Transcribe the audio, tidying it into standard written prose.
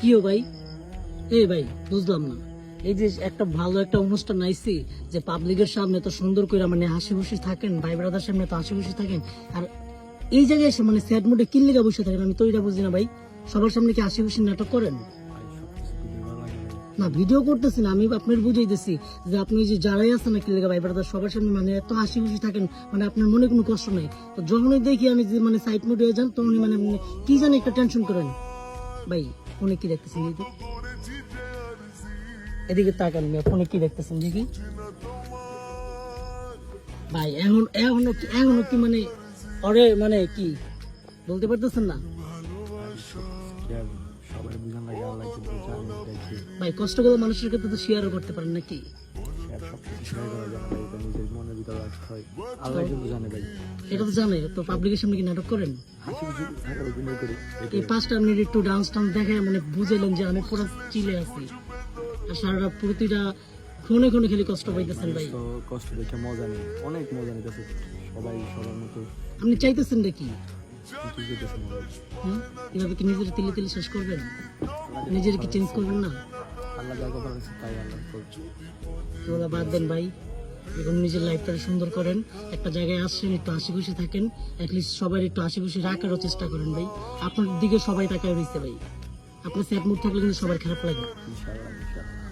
কিও ভাই? এই ভাই বুঝলাম না, এই যে একটা ভালো একটা অনুষ্ঠান আইছি, যে পাবলিকের সামনে তো সুন্দর করে মানে হাসি খুশি থাকেন, ভাই ব্রাদার সামনে তো হাসি খুশি থাকেন, আর এই জায়গায় এসে মানে স্যাড মুডে কিন লেগে বসে থাকেন, আমি তো এটা বুঝি না ভাই। সবার সামনে কি হাসি খুশি নাটক করেন? না ভিডিও করতেছি না, আমি আপনার বুঝাইতেছি যে আপনি যে যারাই আছেন না কি লেগে ভাই ব্রাদার সবার সামনে মানে এত হাসি খুশি থাকেন, মানে আপনার মনে কোনো কষ্ট নেই। তো যখনই দেখি আমি যে মানে সাইড মুডে যান তখনই মানে কি জানি একটা টেনশন করেন। ভাই ফোনে কি দেখতেছেন দেখি, এদিকে তাকান মিয়া, ফোনে কি দেখতেছেন দেখি। ভাই এখনো কি মানে অরে মানে কি বলতে পারতেছেন না? সবাই বুঝান লাগে আল্লাহ কিন্তু জানে দেখি ভাই কষ্ট করে মানুষের ক্ষেত্রে তো শেয়ারও করতে পারেন নাকি? সবকিছু শেয়ার করা যায় না ভাই, এটা নিজের মনের ভিতরে রাখতে হয়, আল্লাহ কিন্তু জানে ভাই। এটা তো জানে, তো পাবলিকের সামনে কি নাটক করেন? হাসি খুশি অভিনয় করি, এই 5টা মিনিট একটু ডান্স টান্স দেখে মানে বুঝাইলেন যে আমি পুরো চিলে আছি, আর সারাটা প্রতিটা ক্ষণে ক্ষণে খালি কষ্ট পাইতেছেন ভাই। তো কষ্ট দেখে মজা নেই, অনেক মজা নিতেছে সবাই সবার মতো, আপনি চাইতেছেন নাকি কিন্তু যেতেছে না ভাই। এভাবে কি নিজের তিলে তিলে শেষ করবেন? নিজের কি চেঞ্জ করবেন না? আল্লাহ যা কথা বলেছে তাই আল্লাহ করছে। এগুলো বাদ দেন ভাই, এখন নিজের লাইফটা সুন্দর করেন, একটা জায়গায় আসছেন একটু হাসি খুশি থাকেন, অ্যাটলিস্ট সবাই একটু হাসি খুশি রাখারও চেষ্টা করেন ভাই। আপনার দিকে সবাই তাকায় রয়েছে ভাই, আপনার স্যাড মুড থাকলে কিন্তু সবার খারাপ লাগে। ইনশাআল্লাহ ইনশাআল্লাহ।